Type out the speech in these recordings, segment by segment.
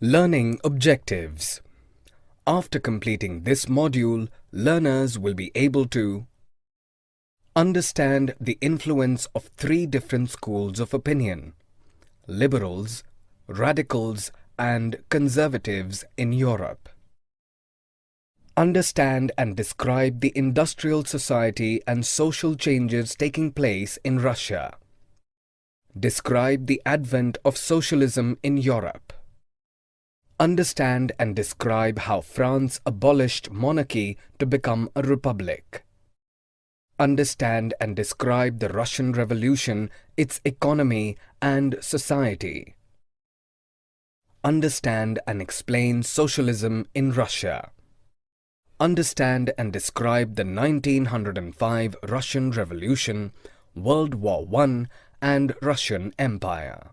Learning objectives. After completing this module, learners will be able to understand the influence of three different schools of opinion: liberals, radicals, and conservatives in Europe. Understand and describe the industrial society and social changes taking place in Russia. Describe the advent of socialism in Europe. Understand and describe how France abolished monarchy to become a republic. Understand and describe the Russian Revolution, its economy and society. Understand and explain socialism in Russia. Understand and describe the 1905 Russian Revolution, World War I, and Russian Empire.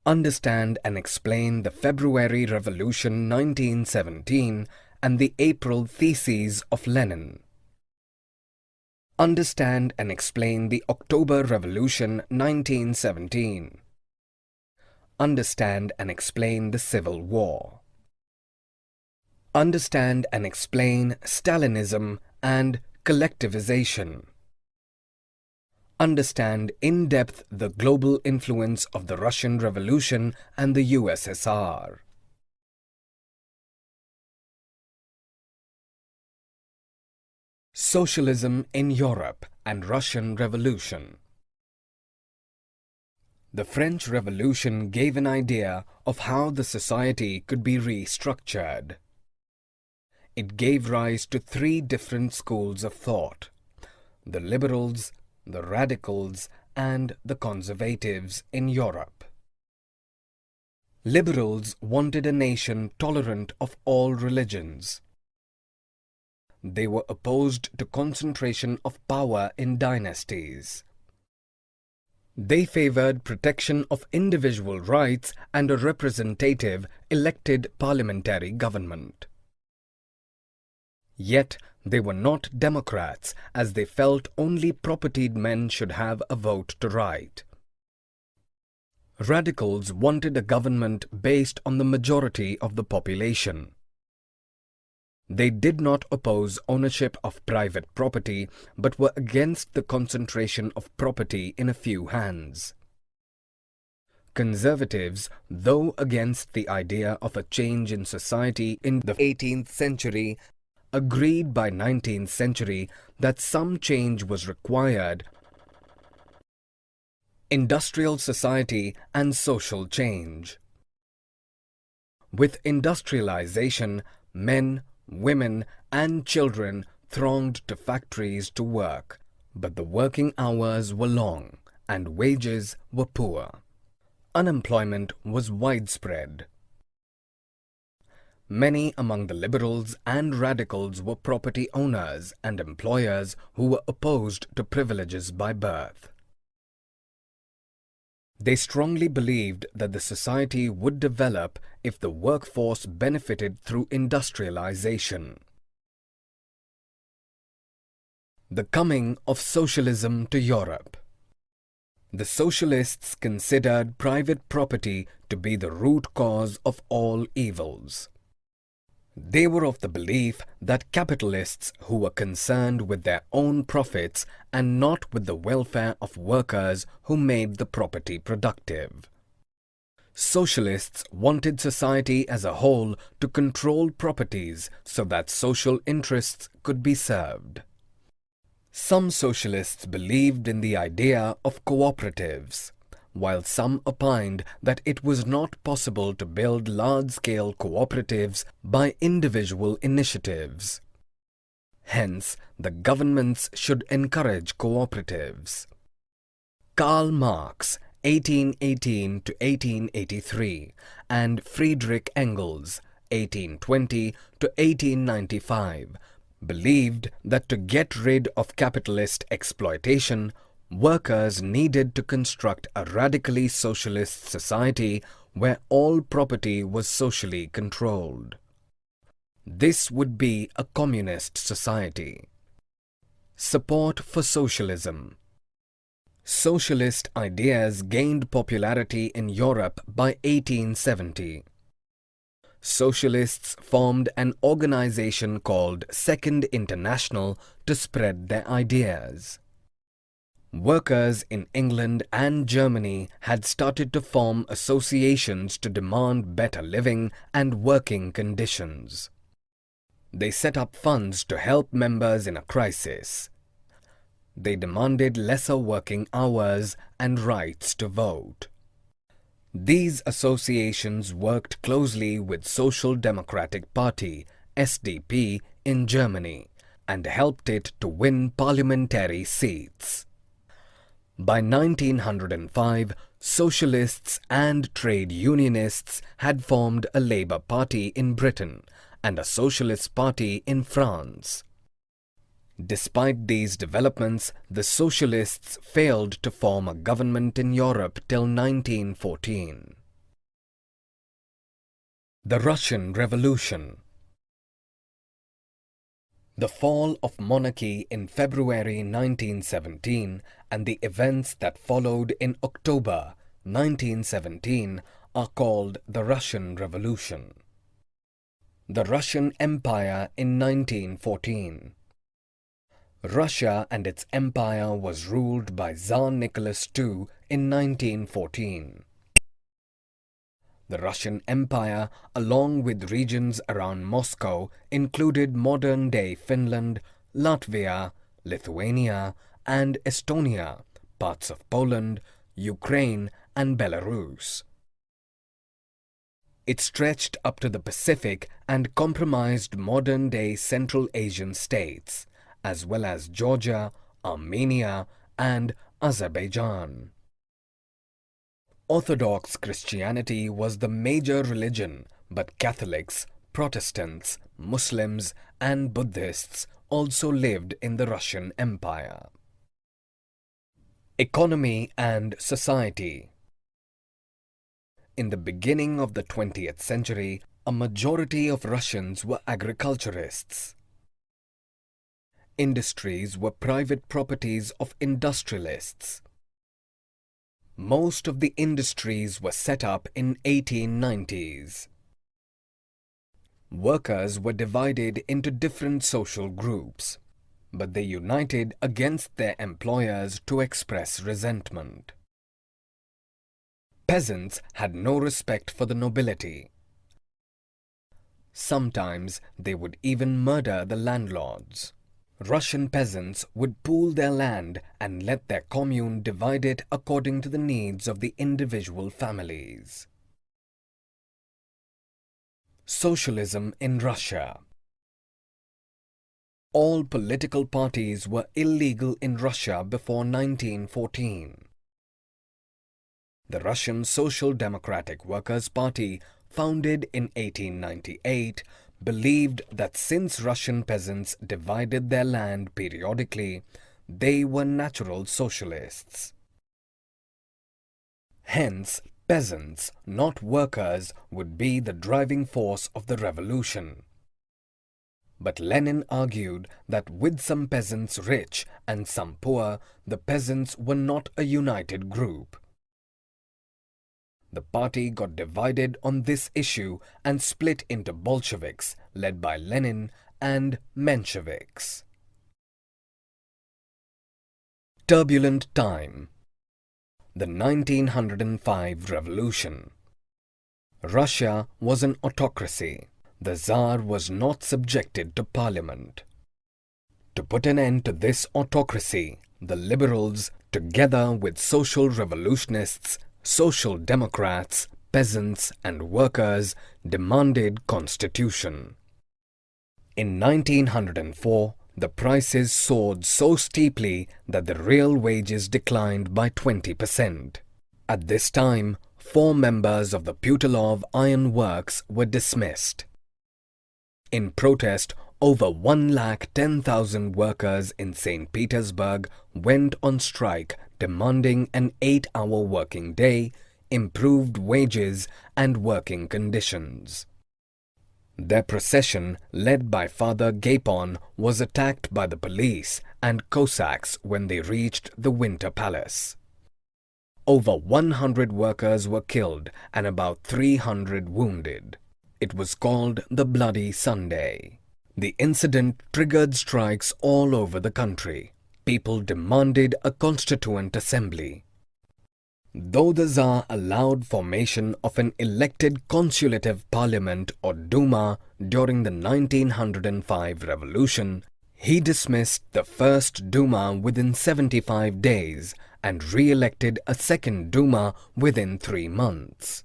Understand and explain the February Revolution 1917 and the April Theses of Lenin. Understand and explain the October Revolution 1917. Understand and explain the Civil War. Understand and explain Stalinism and collectivization. Understand in depth the global influence of the Russian Revolution and the USSR. Socialism in Europe and Russian Revolution. The French Revolution gave an idea of how the society could be restructured. It gave rise to three different schools of thought: the liberals, the radicals, and the conservatives in Europe. Liberals wanted a nation tolerant of all religions. They were opposed to concentration of power in dynasties. They favored protection of individual rights and a representative, elected parliamentary government. Yet they were not democrats, as they felt only propertied men should have a vote to write. Radicals wanted a government based on the majority of the population. They did not oppose ownership of private property, but were against the concentration of property in a few hands. Conservatives, though against the idea of a change in society in the 18th century, agreed by 19th century that some change was required: industrial society and social change. With industrialization, men, women, and children thronged to factories to work, but the working hours were long and wages were poor. Unemployment was widespread. Many among the liberals and radicals were property owners and employers who were opposed to privileges by birth. They strongly believed that the society would develop if the workforce benefited through industrialization. The coming of socialism to Europe. The socialists considered private property to be the root cause of all evils. They were of the belief that capitalists who were concerned with their own profits and not with the welfare of workers who made the property productive. Socialists wanted society as a whole to control properties so that social interests could be served. Some socialists believed in the idea of cooperatives, while some opined that it was not possible to build large-scale cooperatives by individual initiatives. Hence, the governments should encourage cooperatives. Karl Marx, 1818 to 1883, and Friedrich Engels, 1820 to 1895, believed that to get rid of capitalist exploitation, workers needed to construct a radically socialist society where all property was socially controlled. This would be a communist society. Support for socialism. Socialist ideas gained popularity in Europe by 1870. Socialists formed an organization called Second International to spread their ideas. Workers in England and Germany had started to form associations to demand better living and working conditions. They set up funds to help members in a crisis. They demanded lesser working hours and rights to vote. These associations worked closely with Social Democratic Party (SDP) in Germany and helped it to win parliamentary seats. By 1905, socialists and trade unionists had formed a Labour Party in Britain and a Socialist Party in France. Despite these developments, the socialists failed to form a government in Europe till 1914. The Russian Revolution. The fall of monarchy in February 1917 and the events that followed in October 1917 are called the Russian Revolution. The Russian Empire in 1914. Russia and its empire was ruled by Tsar Nicholas II in 1914. The Russian Empire, along with regions around Moscow, included modern-day Finland, Latvia, Lithuania, and Estonia, parts of Poland, Ukraine, and Belarus. It stretched up to the Pacific and comprised modern-day Central Asian states, as well as Georgia, Armenia, and Azerbaijan. Orthodox Christianity was the major religion, but Catholics, Protestants, Muslims, and Buddhists also lived in the Russian Empire. Economy and society. In the beginning of the 20th century, a majority of Russians were agriculturists. Industries were private properties of industrialists. Most of the industries were set up in 1890s. Workers were divided into different social groups, but they united against their employers to express resentment. Peasants had no respect for the nobility. Sometimes they would even murder the landlords. Russian peasants would pool their land and let their commune divide it according to the needs of the individual families. Socialism in Russia. All political parties were illegal in Russia before 1914. The Russian Social Democratic Workers' Party, founded in 1898, believed that since Russian peasants divided their land periodically, they were natural socialists. Hence, peasants, not workers, would be the driving force of the revolution. But Lenin argued that with some peasants rich and some poor, the peasants were not a united group. The party got divided on this issue and split into Bolsheviks, led by Lenin, and Mensheviks. Turbulent time. The 1905 revolution. Russia was an autocracy. The Tsar was not subjected to parliament. To put an end to this autocracy, the liberals, together with social revolutionists, Social Democrats, peasants and workers, demanded constitution. In 1904, the prices soared so steeply that the real wages declined by 20%. At this time, 4 members of the Putilov Iron Works were dismissed. In protest, over 110,000 workers in St. Petersburg went on strike demanding an 8-hour working day, improved wages and working conditions. Their procession, led by Father Gapon, was attacked by the police and Cossacks when they reached the Winter Palace. Over 100 workers were killed and about 300 wounded. It was called the Bloody Sunday. The incident triggered strikes all over the country. People demanded a constituent assembly. Though the Tsar allowed formation of an elected consultative parliament or Duma during the 1905 revolution, he dismissed the first Duma within 75 days and re-elected a second Duma within 3 months.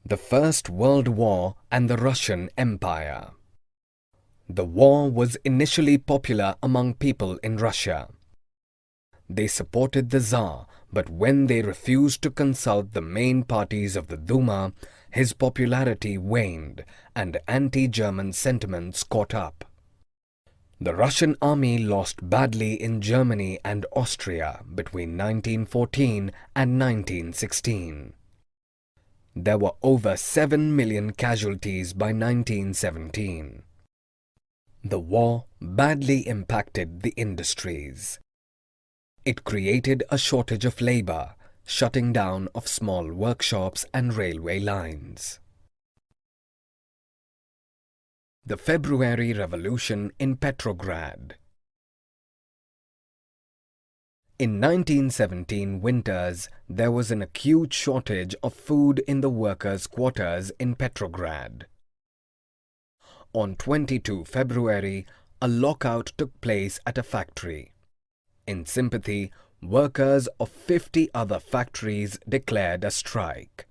The First World War and the Russian Empire. The war was initially popular among people in Russia. They supported the Tsar, but when they refused to consult the main parties of the Duma, his popularity waned and anti-German sentiments caught up. The Russian army lost badly in Germany and Austria between 1914 and 1916. There were over 7 million casualties by 1917. The war badly impacted the industries. It created a shortage of labor, shutting down of small workshops and railway lines. The February Revolution in Petrograd. In 1917 winters, there was an acute shortage of food in the workers' quarters in Petrograd. On 22 February, a lockout took place at a factory. In sympathy, workers of 50 other factories declared a strike.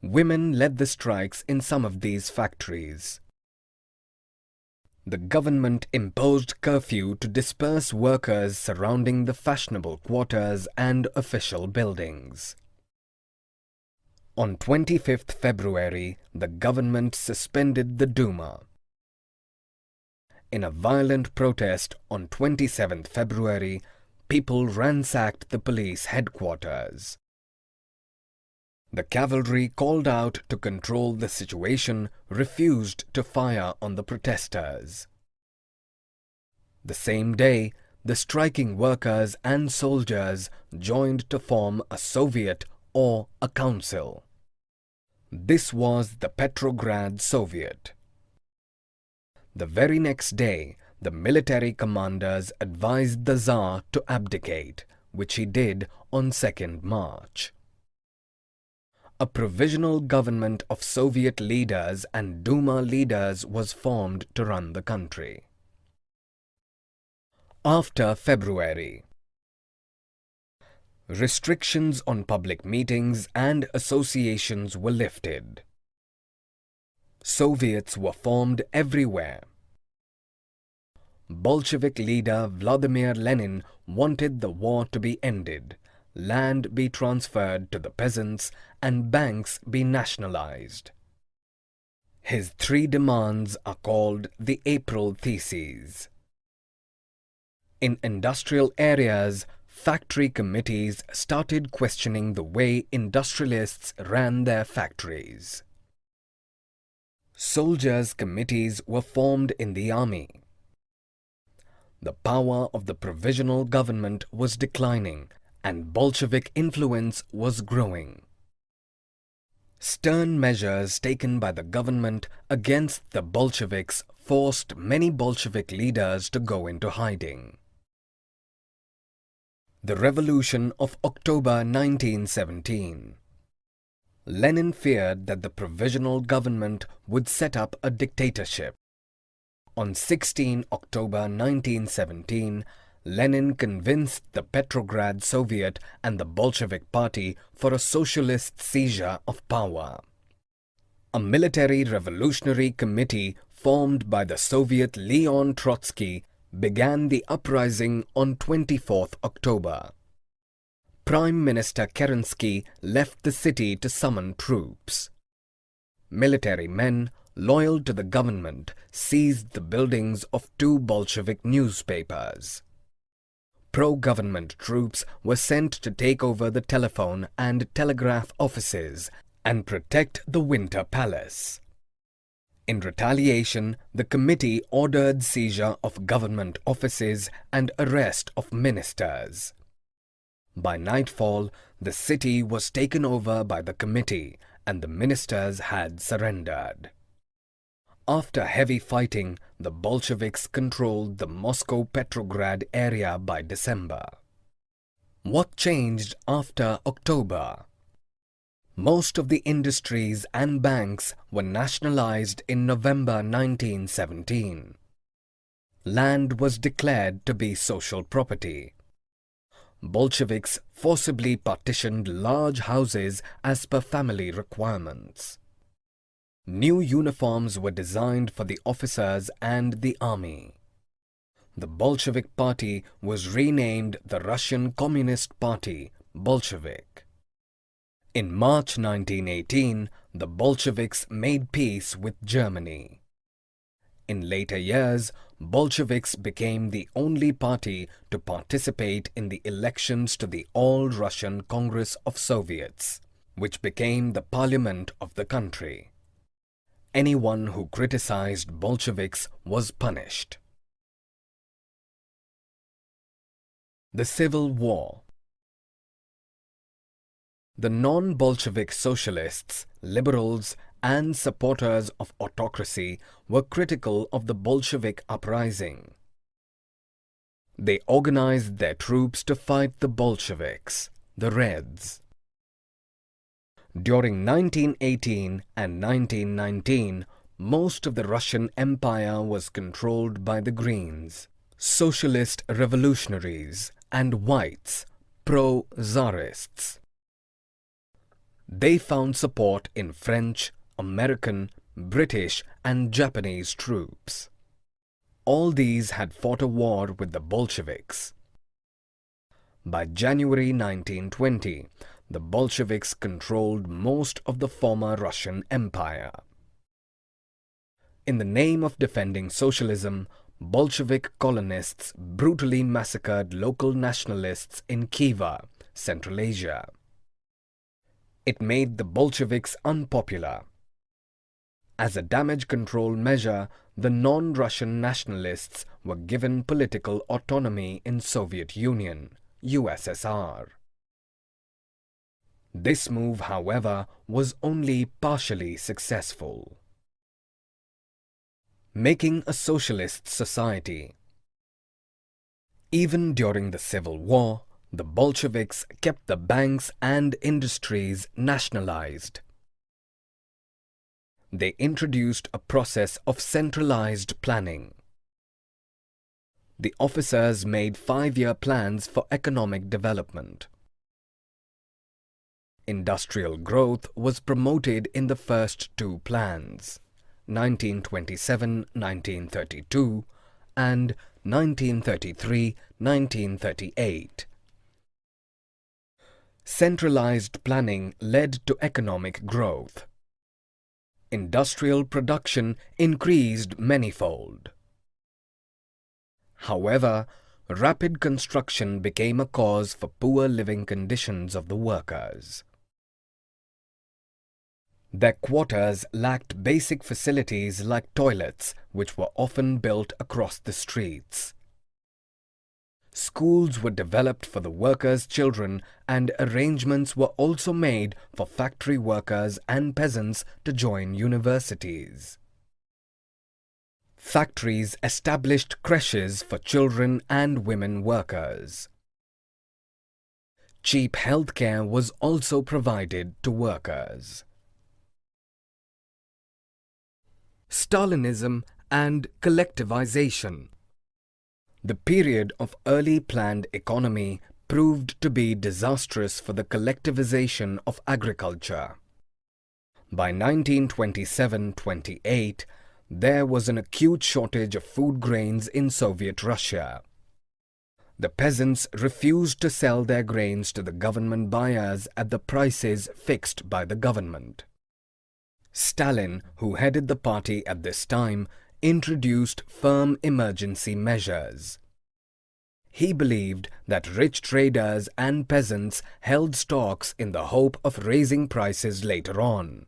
Women led the strikes in some of these factories. The government imposed curfew to disperse workers surrounding the fashionable quarters and official buildings. On 25th February, the government suspended the Duma. In a violent protest on 27th February, people ransacked the police headquarters. The cavalry called out to control the situation refused to fire on the protesters. The same day, the striking workers and soldiers joined to form a Soviet or a council. This was the Petrograd Soviet. The very next day, the military commanders advised the Tsar to abdicate, which he did on 2nd March. A provisional government of Soviet leaders and Duma leaders was formed to run the country. After February, restrictions on public meetings and associations were lifted. Soviets were formed everywhere. Bolshevik leader Vladimir Lenin wanted the war to be ended, land be transferred to the peasants, and banks be nationalized. His 3 demands are called the April Theses. In industrial areas, factory committees started questioning the way industrialists ran their factories. Soldiers' committees were formed in the army. The power of the provisional government was declining, and Bolshevik influence was growing. Stern measures taken by the government against the Bolsheviks forced many Bolshevik leaders to go into hiding. The Revolution of October 1917. Lenin feared that the provisional government would set up a dictatorship. On 16 October 1917, Lenin convinced the Petrograd Soviet and the Bolshevik Party for a socialist seizure of power. A military revolutionary committee formed by the Soviet Leon Trotsky began the uprising on 24th October. Prime Minister Kerensky left the city to summon troops. Military men, loyal to the government, seized the buildings of 2 Bolshevik newspapers. Pro-government troops were sent to take over the telephone and telegraph offices and protect the Winter Palace. In retaliation, the committee ordered seizure of government offices and arrest of ministers. By nightfall, the city was taken over by the committee, and the ministers had surrendered. After heavy fighting, the Bolsheviks controlled the Moscow-Petrograd area by December. What changed after October? Most of the industries and banks were nationalized in November 1917. Land was declared to be social property. Bolsheviks forcibly partitioned large houses as per family requirements. New uniforms were designed for the officers and the army. The Bolshevik Party was renamed the Russian Communist Party, Bolshevik. In March 1918, the Bolsheviks made peace with Germany. In later years, Bolsheviks became the only party to participate in the elections to the All-Russian Congress of Soviets, which became the parliament of the country. Anyone who criticized Bolsheviks was punished. The Civil War. The non-Bolshevik socialists, liberals, and supporters of autocracy were critical of the Bolshevik uprising. They organized their troops to fight the Bolsheviks, the Reds. During 1918 and 1919, most of the Russian Empire was controlled by the Greens, socialist revolutionaries, and whites, pro-Tsarists. They found support in French, American, British, and Japanese troops. All these had fought a war with the Bolsheviks. By January 1920, the Bolsheviks controlled most of the former Russian Empire. In the name of defending socialism, Bolshevik colonists brutally massacred local nationalists in Khiva, Central Asia. It made the Bolsheviks unpopular. As a damage control measure, the non-Russian nationalists were given political autonomy in Soviet Union, USSR. This move, however, was only partially successful. Making a socialist society. Even during the Civil War, the Bolsheviks kept the banks and industries nationalized. They introduced a process of centralized planning. The officers made 5-year plans for economic development. Industrial growth was promoted in the first 2 plans, 1927-1932 and 1933-1938. Centralized planning led to economic growth. Industrial production increased manifold. However, rapid construction became a cause for poor living conditions of the workers. Their quarters lacked basic facilities like toilets, which were often built across the streets. Schools were developed for the workers' children, and arrangements were also made for factory workers and peasants to join universities. Factories established creches for children and women workers. Cheap healthcare was also provided to workers. Stalinism and collectivization. The period of early planned economy proved to be disastrous for the collectivization of agriculture. By 1927-28, there was an acute shortage of food grains in Soviet Russia. The peasants refused to sell their grains to the government buyers at the prices fixed by the government. Stalin, who headed the party at this time, introduced firm emergency measures. He believed that rich traders and peasants held stocks in the hope of raising prices later on.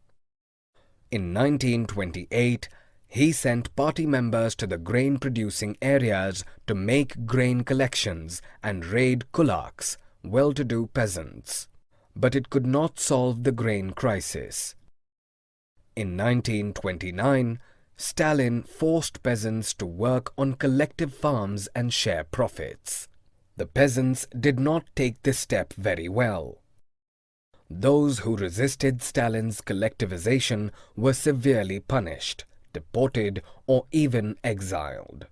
In 1928, he sent party members to the grain-producing areas to make grain collections and raid kulaks, well-to-do peasants. But it could not solve the grain crisis. In 1929, Stalin forced peasants to work on collective farms and share profits. The peasants did not take this step very well. Those who resisted Stalin's collectivization were severely punished, deported, or even exiled.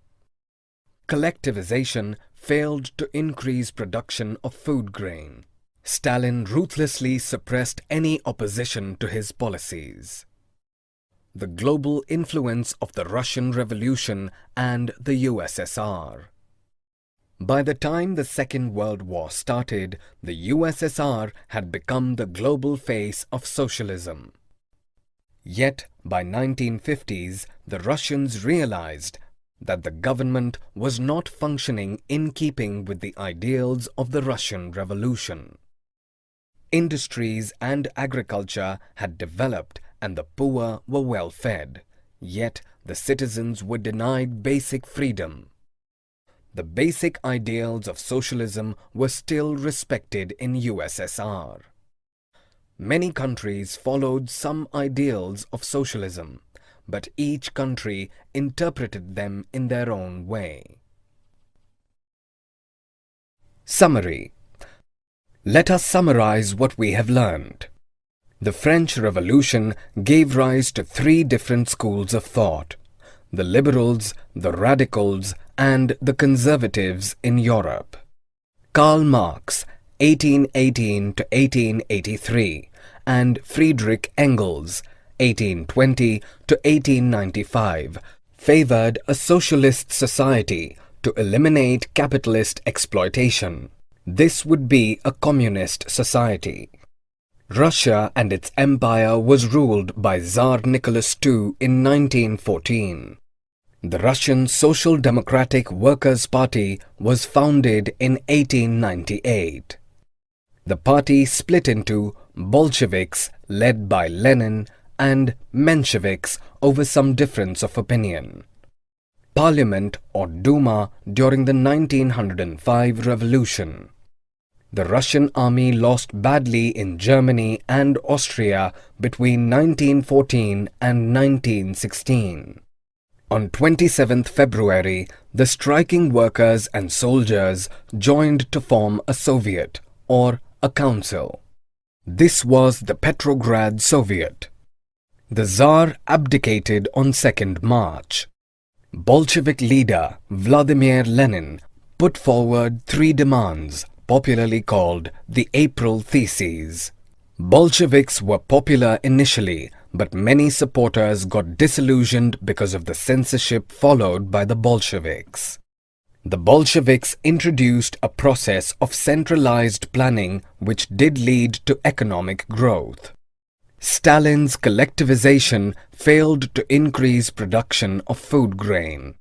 Collectivization failed to increase production of food grain. Stalin ruthlessly suppressed any opposition to his policies. The global influence of the Russian Revolution and the USSR. By the time the Second World War started, the USSR had become the global face of socialism. Yet, by 1950s, the Russians realized that the government was not functioning in keeping with the ideals of the Russian Revolution. Industries and agriculture had developed and the poor were well fed, yet the citizens were denied basic freedom. The basic ideals of socialism were still respected in USSR. Many countries followed some ideals of socialism, but each country interpreted them in their own way. Summary. Let us summarize what we have learned. The French Revolution gave rise to three different schools of thought: the liberals, the radicals, and the conservatives in Europe. Karl Marx, 1818 to 1883, and Friedrich Engels, 1820 to 1895, favored a socialist society to eliminate capitalist exploitation. This would be a communist society. Russia and its empire was ruled by Tsar Nicholas II in 1914. The Russian Social Democratic Workers' Party was founded in 1898. The party split into Bolsheviks led by Lenin and Mensheviks over some difference of opinion. Parliament or Duma during the 1905 revolution. The Russian army lost badly in Germany and Austria between 1914 and 1916. On 27th February, the striking workers and soldiers joined to form a Soviet, or a council. This was the Petrograd Soviet. The Tsar abdicated on 2nd March. Bolshevik leader Vladimir Lenin put forward three demands, popularly called the April Theses. Bolsheviks were popular initially, but many supporters got disillusioned because of the censorship followed by the Bolsheviks. The Bolsheviks introduced a process of centralized planning which did lead to economic growth. Stalin's collectivization failed to increase production of food grain.